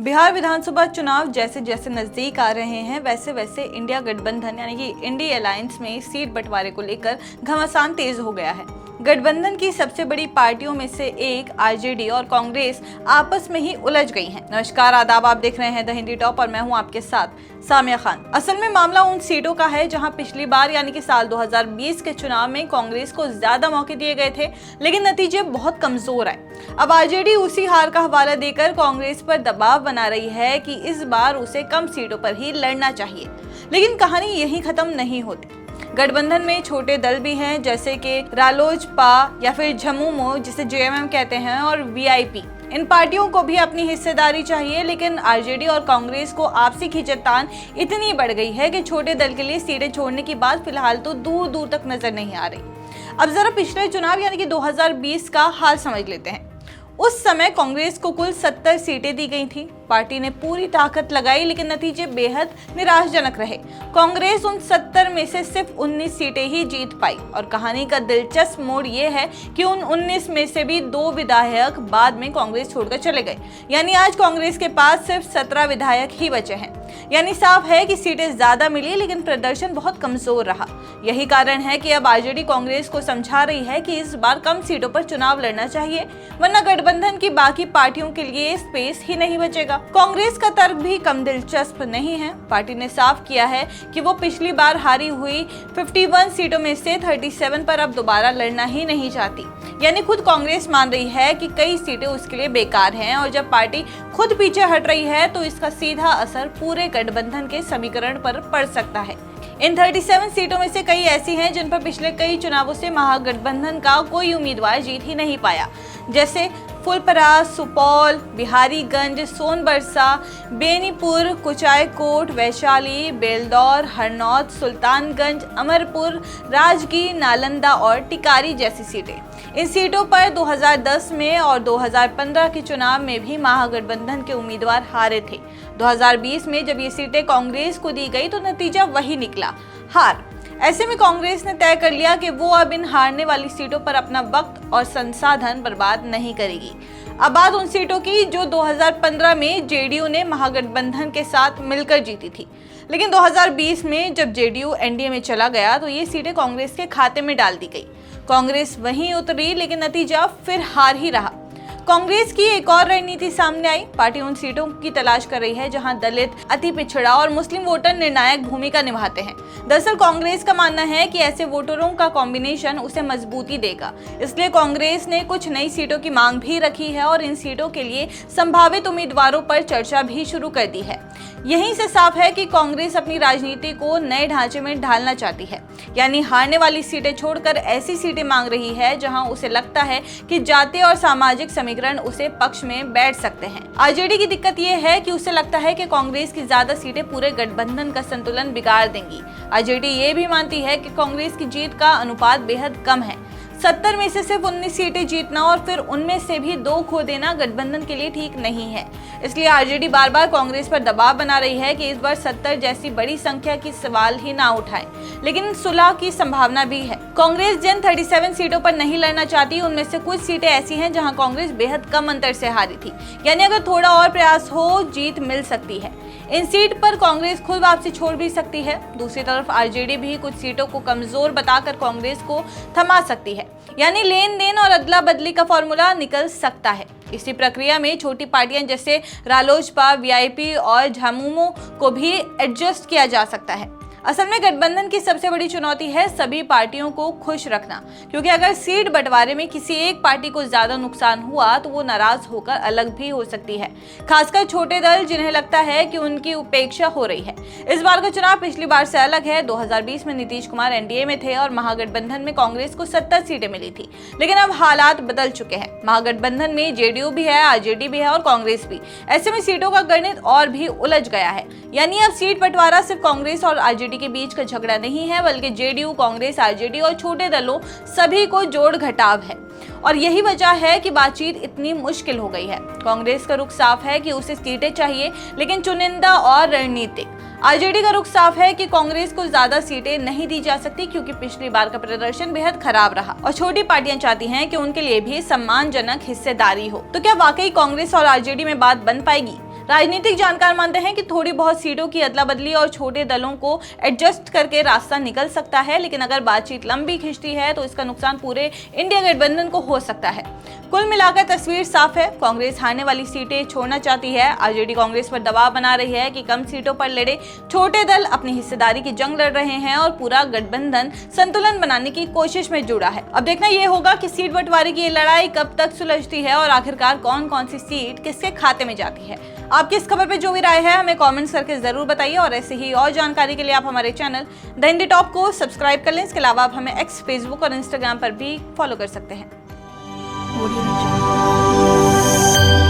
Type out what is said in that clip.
बिहार विधानसभा चुनाव जैसे जैसे नजदीक आ रहे हैं वैसे वैसे इंडिया गठबंधन यानी कि इंडी अलायंस में सीट बंटवारे को लेकर घमासान तेज हो गया है। गठबंधन की सबसे बड़ी पार्टियों में से एक आरजेडी और कांग्रेस आपस में ही उलझ गई हैं। नमस्कार, आदाब, आप देख रहे हैं द हिंदी टॉप और मैं हूं आपके साथ सामिया खान। असल में मामला उन सीटों का है जहां पिछली बार यानी कि साल 2020 के चुनाव में कांग्रेस को ज्यादा मौके दिए गए थे, लेकिन नतीजे बहुत कमजोर आए। अब आरजेडी उसी हार का हवाला देकर कांग्रेस पर दबाव बना रही है कि इस बार उसे कम सीटों पर ही लड़ना चाहिए, लेकिन कहानी यही खत्म नहीं होती। गठबंधन में छोटे दल भी हैं, जैसे कि रालोजपा या फिर झमुमो जिसे जेएमएम कहते हैं, और वीआईपी। इन पार्टियों को भी अपनी हिस्सेदारी चाहिए, लेकिन आरजेडी और कांग्रेस को आपसी खींचतान इतनी बढ़ गई है कि छोटे दल के लिए सीटें छोड़ने की बात फिलहाल तो दूर दूर तक नजर नहीं आ रही। अब जरा पिछले चुनाव यानी कि 2020 का हाल समझ लेते हैं। उस समय कांग्रेस को कुल 70 सीटें दी गई थी। पार्टी ने पूरी ताकत लगाई, लेकिन नतीजे बेहद निराशाजनक रहे। कांग्रेस उन 70 में से सिर्फ 19 सीटें ही जीत पाई, और कहानी का दिलचस्प मोड़ ये है कि उन 19 में से भी 2 विधायक बाद में कांग्रेस छोड़कर चले गए। यानी आज कांग्रेस के पास सिर्फ 17 विधायक ही बचे हैं। यानी साफ है कि सीटें ज्यादा मिली, लेकिन प्रदर्शन बहुत कमजोर रहा। यही कारण है कि अब आरजेडी कांग्रेस को समझा रही है कि इस बार कम सीटों पर चुनाव लड़ना चाहिए, वरना गठबंधन की बाकी पार्टियों के लिए स्पेस ही नहीं बचेगा। कांग्रेस का तर्क भी कम दिलचस्प नहीं है। पार्टी ने साफ किया है कि वो पिछली बार हारी हुई 51 सीटों में से 37 पर अब दोबारा लड़ना ही नहीं चाहती। यानी खुद कांग्रेस मान रही है कि कई सीटें उसके लिए बेकार हैं, और जब पार्टी खुद पीछे हट रही है तो इसका सीधा असर पूरे गठबंधन के समीकरण पर पड़ सकता है। इन 37 सीटों में से कई ऐसी हैं जिन पर पिछले कई चुनावों से महागठबंधन का कोई उम्मीदवार जीत ही नहीं पाया, जैसे फुलपरास, सुपौल, बिहारीगंज, सोनबरसा, बेनीपुर, कुचायकोट, वैशाली, बेलदौर, हरनौत, सुल्तानगंज, अमरपुर, राजगीर, नालंदा और टिकारी जैसी सीटें। इन सीटों पर 2010 में और 2015 के चुनाव में भी महागठबंधन के उम्मीदवार हारे थे। 2020 में जब ये सीटें कांग्रेस को दी गई तो नतीजा वही निकला, हार। ऐसे में कांग्रेस ने तय कर लिया कि वो अब इन हारने वाली सीटों पर अपना वक्त और संसाधन बर्बाद नहीं करेगी। अब बात उन सीटों की जो 2015 में जेडीयू ने महागठबंधन के साथ मिलकर जीती थी, लेकिन 2020 में जब जेडीयू एनडीए में चला गया तो ये सीटें कांग्रेस के खाते में डाल दी गई। कांग्रेस वहीं उतरी, लेकिन नतीजा फिर हार ही रहा। कांग्रेस की एक और रणनीति सामने आई। पार्टी उन सीटों की तलाश कर रही है जहां दलित, अति पिछड़ा और मुस्लिम वोटर निर्णायक भूमिका निभाते हैं। दरअसल कांग्रेस का मानना है कि ऐसे वोटरों का कॉम्बिनेशन उसे मजबूती देगा। इसलिए कांग्रेस ने कुछ नई सीटों की मांग भी रखी है और इन सीटों के लिए संभावित उम्मीदवारों पर चर्चा भी शुरू कर दी है। यहीं से साफ है कि कांग्रेस अपनी राजनीति को नए ढांचे में ढालना चाहती है, यानी हारने वाली सीटें छोड़कर ऐसी सीटें मांग रही है जहां उसे लगता है कि जातीय और सामाजिक समीकरण उसे पक्ष में बैठ सकते हैं। आरजेडी की दिक्कत यह है कि उसे लगता है कि कांग्रेस की ज्यादा सीटें पूरे गठबंधन का संतुलन बिगाड़ देंगी। आरजेडी ये भी मानती है कि कांग्रेस की जीत का अनुपात बेहद कम है। 70 में से सिर्फ 19 सीटें जीतना और फिर उनमें से भी 2 खो देना गठबंधन के लिए ठीक नहीं है। इसलिए आरजेडी बार बार कांग्रेस पर दबाव बना रही है कि इस बार 70 जैसी बड़ी संख्या की सवाल ही ना उठाए, लेकिन सुलह की संभावना भी है। कांग्रेस जिन 37 सीटों पर नहीं लड़ना चाहती, उनमें से कुछ सीटें ऐसी हैं जहां कांग्रेस बेहद कम अंतर से हारी थी। यानी अगर थोड़ा और प्रयास हो, जीत मिल सकती है। इन सीट पर कांग्रेस खुद वापसी छोड़ भी सकती है। दूसरी तरफ आरजेडी भी कुछ सीटों को कमजोर बताकर कांग्रेस को थमा सकती है। यानी लेन देन और अदला बदली का फॉर्मूला निकल सकता है। इसी प्रक्रिया में छोटी पार्टियां जैसे रालोजपा, वीआईपी और झामुमो को भी एडजस्ट किया जा सकता है। असल में गठबंधन की सबसे बड़ी चुनौती है सभी पार्टियों को खुश रखना, क्योंकि अगर सीट बंटवारे में किसी एक पार्टी को ज्यादा नुकसान हुआ तो वो नाराज होकर अलग भी हो सकती है, खासकर छोटे दल जिन्हें लगता है कि उनकी उपेक्षा हो रही है। इस बार का चुनाव पिछली बार से अलग है। 2020 में नीतीश कुमार एनडीए में थे और महागठबंधन में कांग्रेस को 70 सीटें मिली थी, लेकिन अब हालात बदल चुके हैं। महागठबंधन में जेडीयू भी है, आरजेडी भी है और कांग्रेस भी। ऐसे में सीटों का गणित और भी उलझ गया है। यानी अब सीट बंटवारा सिर्फ कांग्रेस और आरजेडी के बीच का झगड़ा नहीं है, बल्कि जेडीयू, कांग्रेस, आरजेडी और छोटे दलों सभी को जोड़ घटाव है। और यही वजह है कि बातचीत इतनी मुश्किल हो गई है। कांग्रेस का रुख साफ है कि उसे सीटें चाहिए, लेकिन चुनिंदा और रणनीतिक। आरजेडी का रुख साफ है कि कांग्रेस को ज्यादा सीटें नहीं दी जा सकती, क्योंकि पिछली बार का प्रदर्शन बेहद खराब रहा और छोटी पार्टियां चाहती हैं कि उनके लिए भी सम्मानजनक हिस्सेदारी हो। तो क्या वाकई कांग्रेस और आरजेडी में बात बन पाएगी? राजनीतिक जानकार मानते हैं कि थोड़ी बहुत सीटों की अदला बदली और छोटे दलों को एडजस्ट करके रास्ता निकल सकता है, लेकिन अगर बातचीत लंबी खिंचती है तो इसका नुकसान पूरे इंडिया गठबंधन को हो सकता है। कुल मिलाकर तस्वीर साफ है, कांग्रेस हारने वाली सीटें छोड़ना चाहती है। आरजेडी कांग्रेस पर दबाव बना रही है कि कम सीटों पर लड़े छोटे दल अपनी हिस्सेदारी की जंग लड़ रहे हैं और पूरा गठबंधन संतुलन बनाने की कोशिश में जुड़ा है। अब देखना यह होगा कि सीट बंटवारे की ये लड़ाई कब तक सुलझती है और आखिरकार कौन कौन सी सीट किसके खाते में जाती है। आपकी इस खबर पे जो भी राय है हमें कमेंट्स करके जरूर बताइए और ऐसे ही और जानकारी के लिए आप हमारे चैनल द हिंदी टॉप को सब्सक्राइब कर लें। इसके अलावा आप हमें एक्स, फेसबुक और इंस्टाग्राम पर भी फॉलो कर सकते हैं।